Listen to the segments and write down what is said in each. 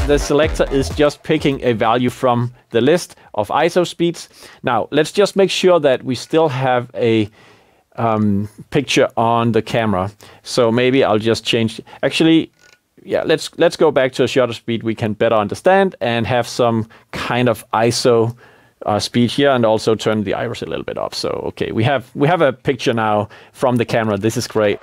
the selector is just picking a value from the list of ISO speeds. Now, let's just make sure that we still have a picture on the camera. So maybe I'll just change. Actually, yeah, let's go back to a shutter speed we can better understand and have some kind of ISO speed here, and also turn the iris a little bit up. So okay, we have a picture now from the camera. This is great.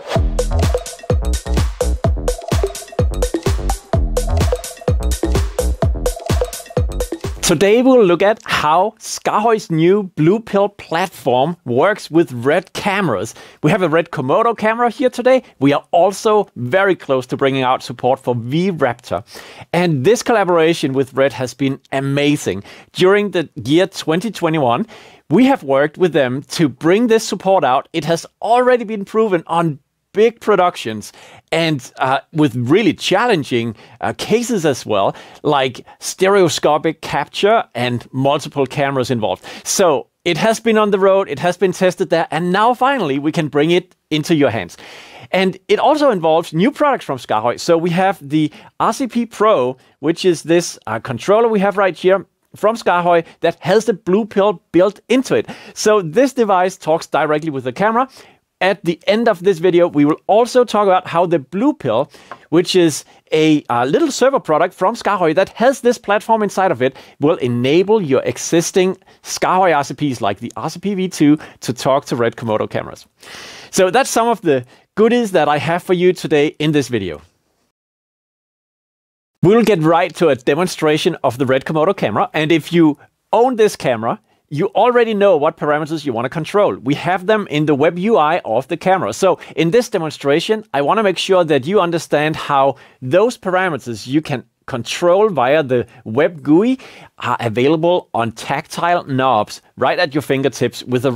Today we'll look at how SKAARHOJ's new Blue Pill platform works with RED cameras. We have a RED Komodo camera here today. We are also very close to bringing out support for V-Raptor. And this collaboration with RED has been amazing. During the year 2021, we have worked with them to bring this support out. It has already been proven on big productions and with really challenging cases as well, like stereoscopic capture and multiple cameras involved. So it has been on the road, it has been tested there, and now finally we can bring it into your hands. And it also involves new products from SKAARHOJ. So we have the RCP Pro, which is this controller we have right here from SKAARHOJ that has the Blue Pill built into it. So this device talks directly with the camera. At the end of this video, we will also talk about how the Blue Pill, which is a little server product from SKAARHOJ that has this platform inside of it, will enable your existing SKAARHOJ RCPs like the RCP V2 to talk to RED Komodo cameras. So that's some of the goodies that I have for you today in this video. We'll get right to a demonstration of the RED Komodo camera, and if you own this camera, you already know what parameters you want to control. We have them in the web UI of the camera. So in this demonstration, I want to make sure that you understand how those parameters you can control via the web GUI are available on tactile knobs right at your fingertips with a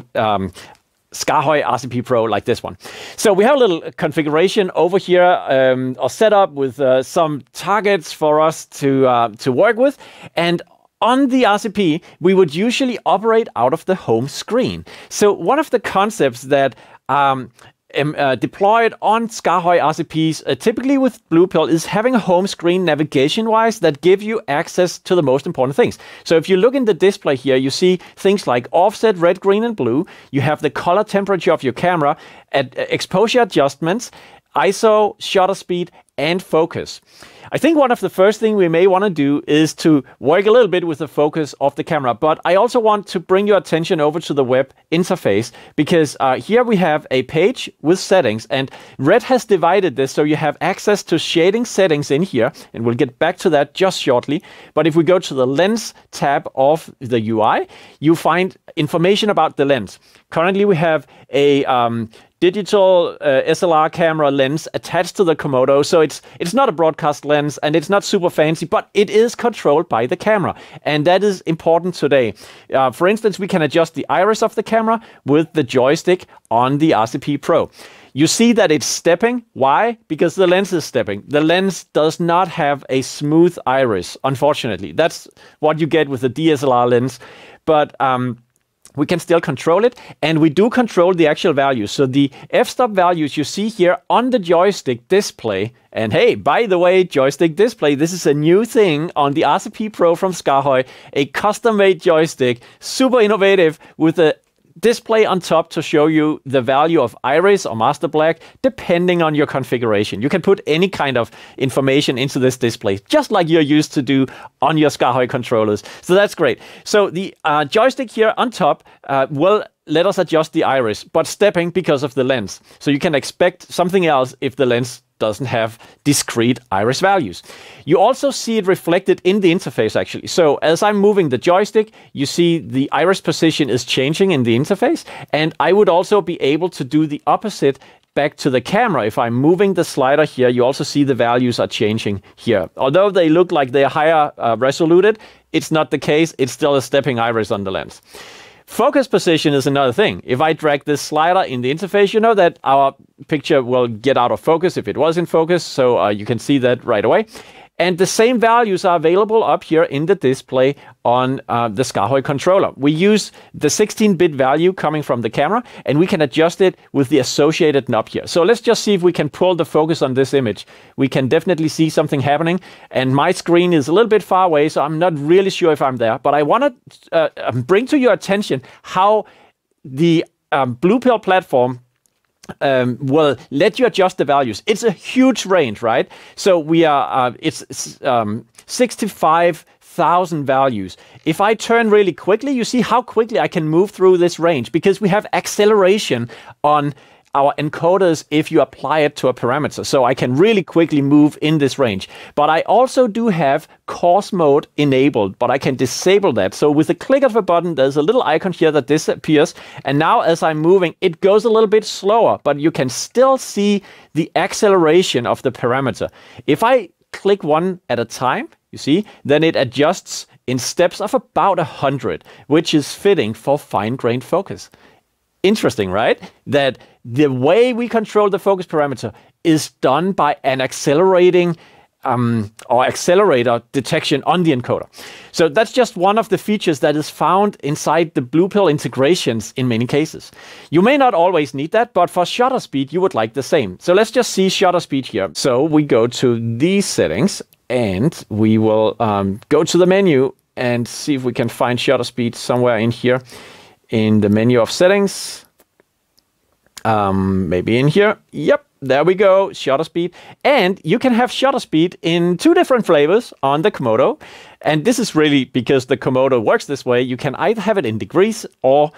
SKAARHOJ RCP Pro like this one. So we have a little configuration over here, or setup with some targets for us to work with. And on the RCP, we would usually operate out of the home screen. So one of the concepts that deployed on SKAARHOJ RCPs, typically with Blue Pill, is having a home screen navigation-wise that give you access to the most important things. So if you look in the display here, you see things like offset, red, green, and blue. You have the color temperature of your camera, exposure adjustments, ISO, shutter speed, and focus. I think one of the first things we may want to do is to work a little bit with the focus of the camera, but I also want to bring your attention over to the web interface, because here we have a page with settings, and RED has divided this so you have access to shading settings in here, and we'll get back to that just shortly. But if we go to the lens tab of the UI, you find information about the lens. Currently we have a digital SLR camera lens attached to the Komodo, so it's not a broadcast lens and it's not super fancy, but it is controlled by the camera, and that is important today. For instance, we can adjust the iris of the camera with the joystick on the RCP Pro. You see that it's stepping. Why? Because the lens is stepping. The lens does not have a smooth iris, unfortunately. That's what you get with the DSLR lens, but we can still control it, and we do control the actual values. So the f-stop values you see here on the joystick display, and hey, by the way, joystick display, this is a new thing on the RCP Pro from SKAARHOJ, a custom-made joystick, super innovative, with a display on top to show you the value of iris or master black depending on your configuration. You can put any kind of information into this display, just like you're used to do on your SKAARHOJ controllers. So that's great. So the joystick here on top will let us adjust the iris, but stepping because of the lens. So you can expect something else if the lens doesn't have discrete iris values. You also see it reflected in the interface, actually. So as I'm moving the joystick, you see the iris position is changing in the interface, and I would also be able to do the opposite back to the camera. If I'm moving the slider here, you also see the values are changing here. Although they look like they're higher resoluted, it's not the case. It's still a stepping iris on the lens. Focus position is another thing. If I drag this slider in the interface, you know that our picture will get out of focus if it was in focus, so you can see that right away. And the same values are available up here in the display on the SKAARHOJ controller. We use the 16-bit value coming from the camera, and we can adjust it with the associated knob here. So let's just see if we can pull the focus on this image. We can definitely see something happening, and my screen is a little bit far away, so I'm not really sure if I'm there. But I want to bring to your attention how the Blue Pill platform will let you adjust the values. It's a huge range, right? So we are, it's 65,000 values. If I turn really quickly, you see how quickly I can move through this range because we have acceleration on our encoders if you apply it to a parameter. So I can really quickly move in this range. But I also do have coarse mode enabled, but I can disable that. So with the click of a button, there's a little icon here that disappears. And now as I'm moving, it goes a little bit slower, but you can still see the acceleration of the parameter. If I click one at a time, you see, then it adjusts in steps of about 100, which is fitting for fine-grained focus. Interesting, right? That the way we control the focus parameter is done by an accelerating or accelerator detection on the encoder. So that's just one of the features that is found inside the Blue Pill integrations in many cases. You may not always need that, but for shutter speed, you would like the same. So let's just see shutter speed here. So we go to these settings and we will go to the menu and see if we can find shutter speed somewhere in here. In the menu of settings, maybe in here. Yep, there we go, shutter speed. And you can have shutter speed in 2 different flavors on the Komodo. And this is really because the Komodo works this way. You can either have it in degrees or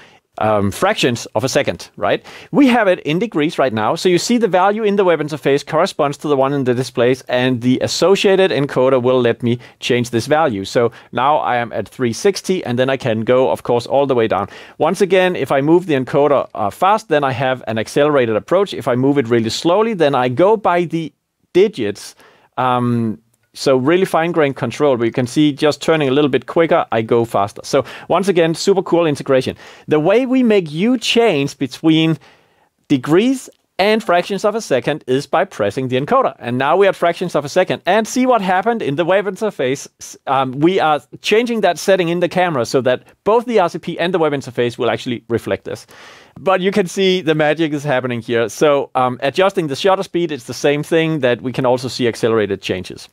fractions of a second, right? We have it in degrees right now. So you see the value in the web interface corresponds to the one in the displays, and the associated encoder will let me change this value. So now I am at 360, and then I can go, of course, all the way down. Once again, if I move the encoder fast, then I have an accelerated approach. If I move it really slowly, then I go by the digits. So really fine-grained control, where you can see just turning a little bit quicker, I go faster. So once again, super cool integration. The way we make you change between degrees and fractions of a second is by pressing the encoder. And now we are at fractions of a second. And see what happened in the web interface. We are changing that setting in the camera so that both the RCP and the web interface will actually reflect this. But you can see the magic is happening here. So adjusting the shutter speed, it's the same thing that we can also see accelerated changes.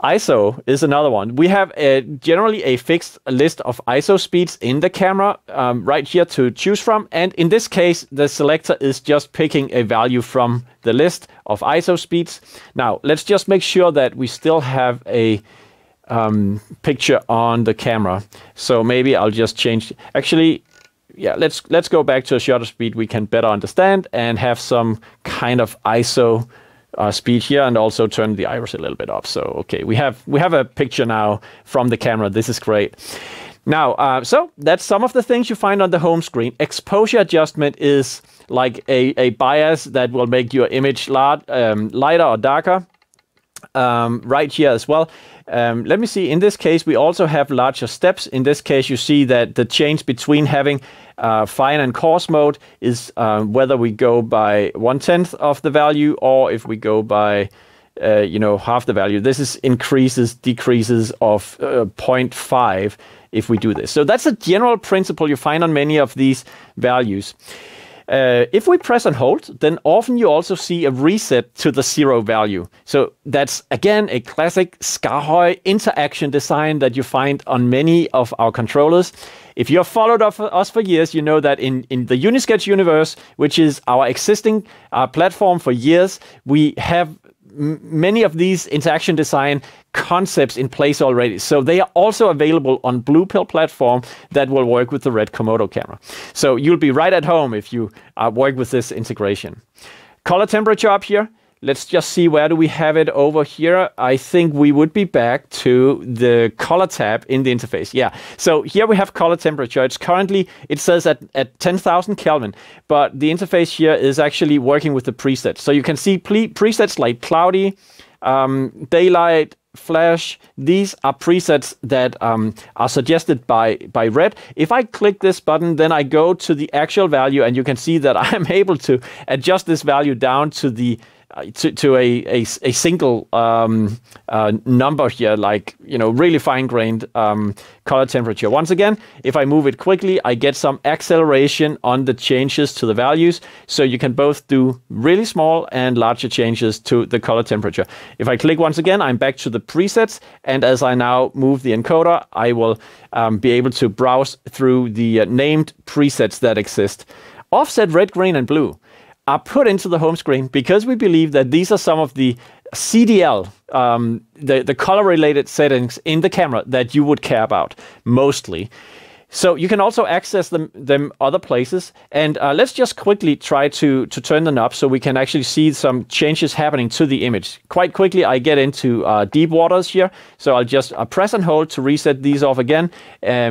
ISO is another one. We have generally a fixed list of ISO speeds in the camera right here to choose from. And in this case, the selector is just picking a value from the list of ISO speeds. Now, let's just make sure that we still have a picture on the camera. So maybe I'll just change. Actually, yeah, let's go back to a shutter speed we can better understand and have some kind of ISO speed here, and also turn the iris a little bit up. So okay, we have a picture now from the camera. This is great. Now, so that's some of the things you find on the home screen. Exposure adjustment is like a bias that will make your image lighter or darker. Right here as well. Let me see, in this case, we also have larger steps. In this case, you see that the change between having fine and coarse mode is whether we go by 1/10 of the value or if we go by, half the value. This is increases, decreases of 0.5 if we do this. So that's a general principle you find on many of these values. If we press and hold, then often you also see a reset to the 0 value. So that's, again, a classic SKAARHOJ interaction design that you find on many of our controllers. If you have followed us for years, you know that in the Unisketch universe, which is our existing platform for years, we have many of these interaction design concepts in place already. So they are also available on Blue Pill platform that will work with the RED Komodo camera. So you'll be right at home if you work with this integration. Color temperature up here. Let's just see, where do we have it over here? I think we would be back to the color tab in the interface. Yeah, so here we have color temperature. It's currently, it says at 10,000 Kelvin, but the interface here is actually working with the presets. So you can see presets like cloudy, daylight, flash. These are presets that are suggested by RED. If I click this button, then I go to the actual value, and you can see that I'm able to adjust this value down to the to a single number here, like, you know, really fine-grained color temperature. Once again, if I move it quickly, I get some acceleration on the changes to the values. So you can both do really small and larger changes to the color temperature. If I click once again, I'm back to the presets. And as I now move the encoder, I will be able to browse through the named presets that exist. Offset red, green, and blue are put into the home screen because we believe that these are some of the CDL, the color-related settings in the camera that you would care about mostly. So you can also access them other places. And let's just quickly try to turn them up so we can actually see some changes happening to the image. Quite quickly, I get into deep waters here. So I'll just press and hold to reset these off again,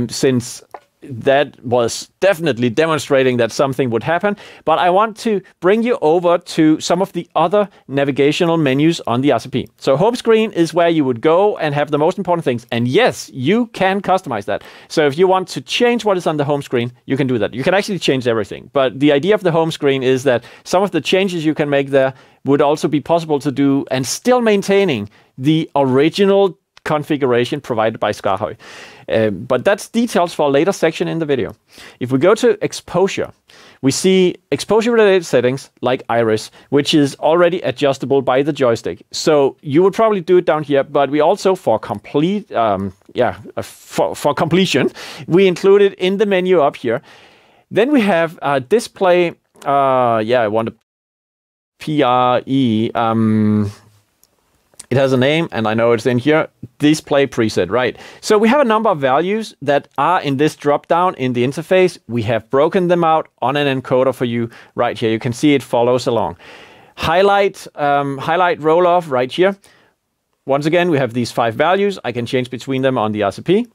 since that was definitely demonstrating that something would happen. But I want to bring you over to some of the other navigational menus on the RCP. So home screen is where you would go and have the most important things. And yes, you can customize that. So if you want to change what is on the home screen, you can do that. You can actually change everything. But the idea of the home screen is that some of the changes you can make there would also be possible to do and still maintaining the original configuration provided by Skarhøj. But that's details for a later section in the video. If we go to exposure, we see exposure-related settings like iris, which is already adjustable by the joystick. So you would probably do it down here, but we also, for complete, for completion, we include it in the menu up here. Then we have display. I want to PRE. It has a name, and I know it's in here, display preset, right? So we have a number of values that are in this drop-down in the interface. We have broken them out on an encoder for you right here. You can see it follows along. Highlight roll-off right here. Once again, we have these 5 values. I can change between them on the RCP.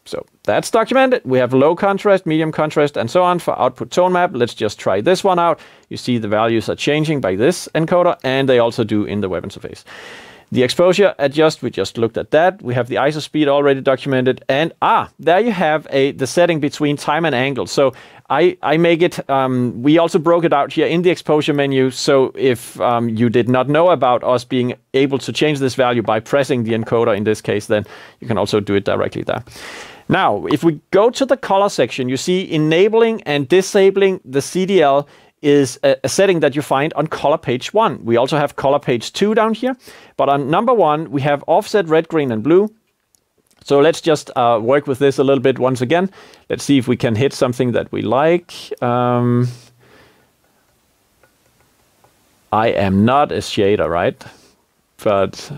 So that's documented. We have low contrast, medium contrast, and so on for output tone map. Let's just try this one out. You see the values are changing by this encoder, and they also do in the web interface. The exposure adjust, we just looked at that. We have the ISO speed already documented. And there you have the setting between time and angle. So I make it, we also broke it out here in the exposure menu. So if you did not know about us being able to change this value by pressing the encoder in this case, then you can also do it directly there. Now, if we go to the color section, you see enabling and disabling the CDL is a setting that you find on color page 1. We also have color page 2 down here, but on number 1, we have offset red, green, and blue. So let's just work with this a little bit once again. Let's see if we can hit something that we like. I am not a shader, right? But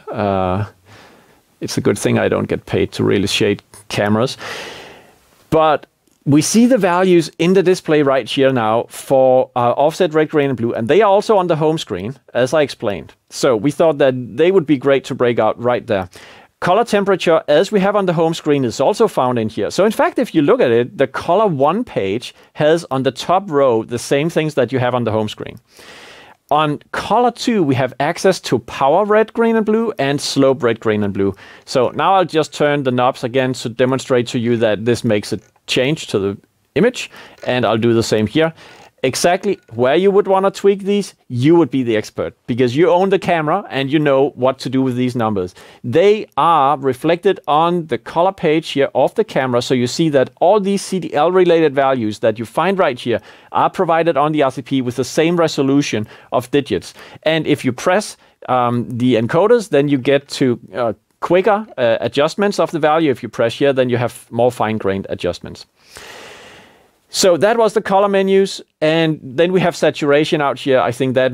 it's a good thing I don't get paid to really shade cameras. But we see the values in the display right here now for offset red, green, and blue, and they are also on the home screen, as I explained. So we thought that they would be great to break out right there. Color temperature, as we have on the home screen, is also found in here. So in fact, if you look at it, the color 1 page has on the top row the same things that you have on the home screen. On color 2, we have access to power red, green, and blue, and slope red, green, and blue. So now I'll just turn the knobs again to demonstrate to you that this makes a change to the image, and I'll do the same here. Exactly where you would want to tweak these, you would be the expert, because you own the camera and you know what to do with these numbers. They are reflected on the color page here of the camera, so you see that all these CDL related values that you find right here are provided on the RCP with the same resolution of digits. And if you press the encoders, then you get to quicker adjustments of the value. If you press here, then you have more fine-grained adjustments. So that was the color menus, and then we have saturation out here. I think that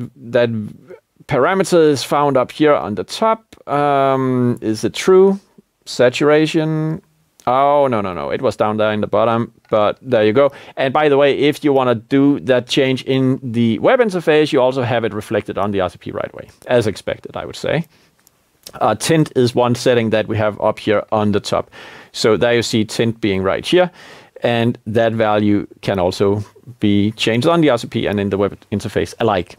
parameter is found up here on the top. Is it true? Saturation. Oh, no. It was down there in the bottom, but there you go. And by the way, if you want to do that change in the web interface, you also have it reflected on the RCP right away, as expected, I would say. Tint is one setting that we have up here on the top. So there you see tint being right here. And that value can also be changed on the RCP and in the web interface alike.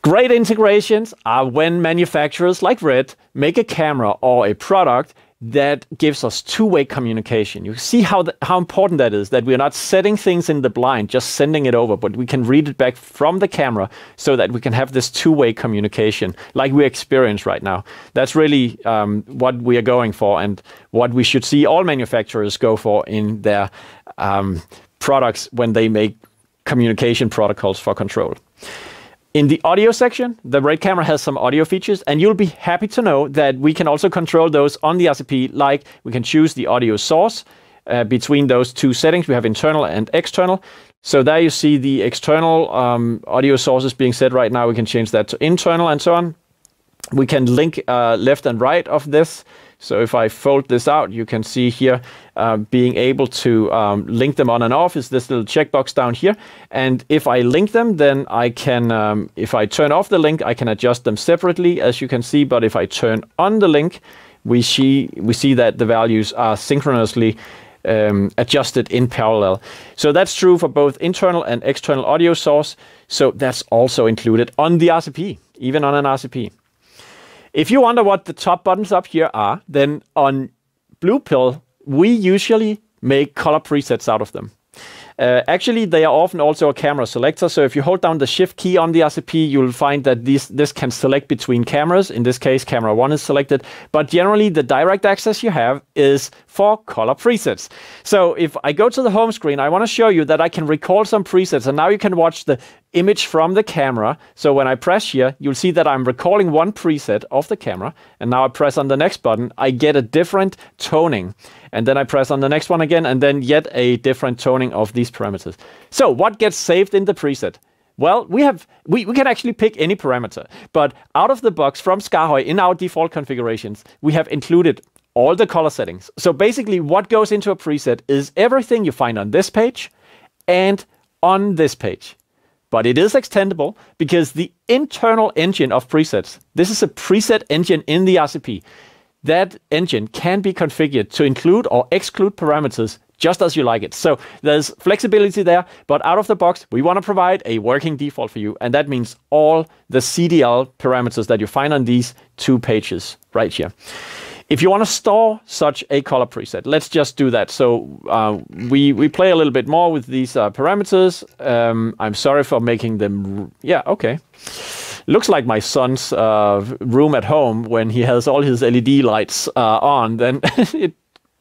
Great integrations are when manufacturers like RED make a camera or a product that gives us two-way communication. You see how important that is, that we're not setting things in the blind, just sending it over, but we can read it back from the camera so that we can have this two-way communication like we experience right now. That's really what we are going for and what we should see all manufacturers go for in their products when they make communication protocols for control. In the audio section, the RED camera has some audio features, and you'll be happy to know that we can also control those on the RCP, like we can choose the audio source between those two settings. We have internal and external. So there you see the external audio sources being set right now. We can change that to internal and so on. We can link left and right of this. So if I fold this out, you can see here being able to link them on and off is this little checkbox down here. And if I link them, then I can, if I turn off the link, I can adjust them separately, as you can see. But if I turn on the link, we see that the values are synchronously adjusted in parallel. So that's true for both internal and external audio source. So that's also included on the RCP, even on an RCP. If you wonder what the top buttons up here are, then on Blue Pill, we usually make color presets out of them. Actually, they are often also a camera selector. So if you hold down the Shift key on the RCP, you'll find that this can select between cameras. In this case, camera 1 is selected. But generally, the direct access you have is for color presets. So if I go to the home screen, I want to show you that I can recall some presets. And now you can watch the image from the camera. So when I press here, you'll see that I'm recalling one preset of the camera. And now I press on the next button, I get a different toning. And then I press on the next one again, and then yet a different toning of these parameters. So what gets saved in the preset? Well, we can actually pick any parameter, but out of the box from SKAARHOJ in our default configurations, we have included all the color settings. So basically what goes into a preset is everything you find on this page and on this page. But it is extendable because the internal engine of presets, this is a preset engine in the RCP. That engine can be configured to include or exclude parameters just as you like it. So there's flexibility there, but out of the box, we want to provide a working default for you. And that means all the CDL parameters that you find on these two pages right here. If you want to store such a color preset, let's just do that. So we play a little bit more with these parameters. I'm sorry for making them, yeah, okay. Looks like my son's room at home when he has all his LED lights on, then it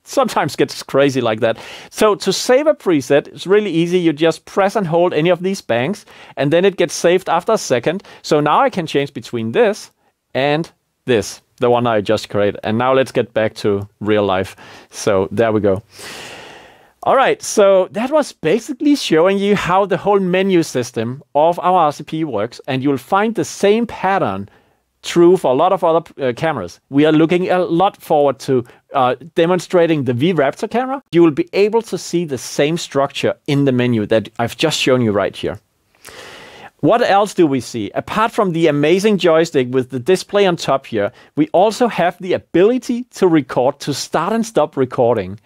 sometimes gets crazy like that. So to save a preset, it's really easy. You just press and hold any of these banks, and then it gets saved after a second. So now I can change between this and this, the one I just created. And now let's get back to real life. So there we go. All right, so that was basically showing you how the whole menu system of our RCP works, and you'll find the same pattern true for a lot of other cameras. We are looking a lot forward to demonstrating the V-Raptor camera. You will be able to see the same structure in the menu that I've just shown you right here. What else do we see? Apart from the amazing joystick with the display on top here, we also have the ability to record, to start and stop recording.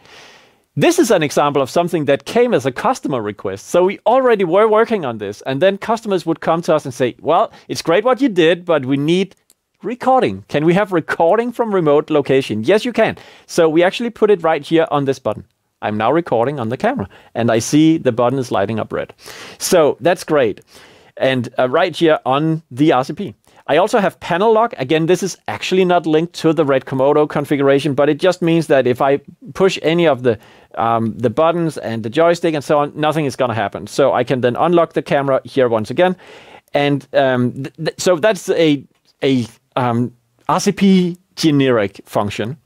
This is an example of something that came as a customer request. So we already were working on this, and then customers would come to us and say, well, it's great what you did, but we need recording. Can we have recording from remote location? Yes, you can. So we actually put it right here on this button. I'm now recording on the camera, and I see the button is lighting up red. So that's great. And right here on the RCP. I also have panel lock. Again, this is actually not linked to the RED Komodo configuration, but it just means that if I push any of the buttons and the joystick and so on, nothing is going to happen. So I can then unlock the camera here once again. And so that's a RCP generic function.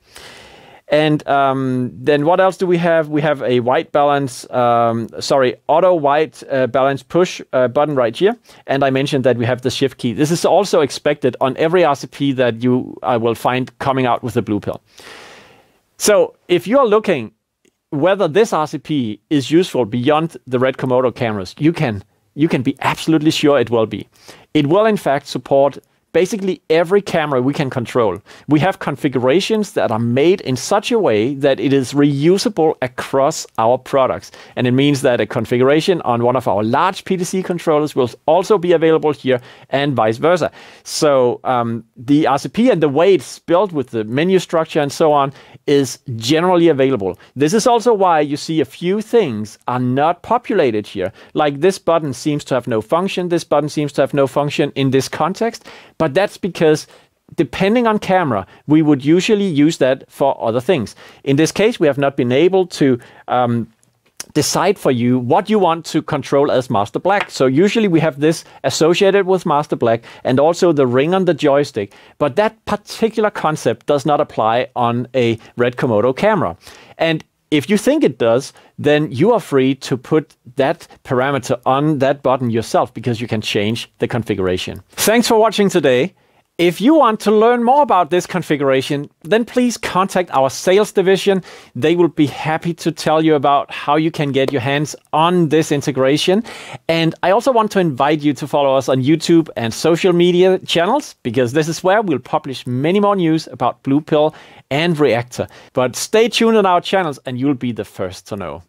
And then what else do we have? We have a white balance, auto white balance push button right here. And I mentioned that we have the Shift key. This is also expected on every RCP that you will find coming out with the Blue Pill. So if you're looking whether this RCP is useful beyond the RED Komodo cameras, you can be absolutely sure it will be. It will in fact support basically every camera we can control. We have configurations that are made in such a way that it is reusable across our products. And it means that a configuration on one of our large PTZ controllers will also be available here and vice versa. So the RCP and the way it's built with the menu structure and so on is generally available. This is also why you see a few things are not populated here. Like this button seems to have no function. This button seems to have no function in this context. But that's because depending on camera, we would usually use that for other things. In this case, we have not been able to decide for you what you want to control as master black. So usually we have this associated with master black and also the ring on the joystick. But that particular concept does not apply on a RED Komodo camera. And if you think it does, then you are free to put that parameter on that button yourself because you can change the configuration. Thanks for watching today. If you want to learn more about this configuration, then please contact our sales division. They will be happy to tell you about how you can get your hands on this integration. And I also want to invite you to follow us on YouTube and social media channels, because this is where we'll publish many more news about Blue Pill and Reactor. But stay tuned on our channels and you'll be the first to know.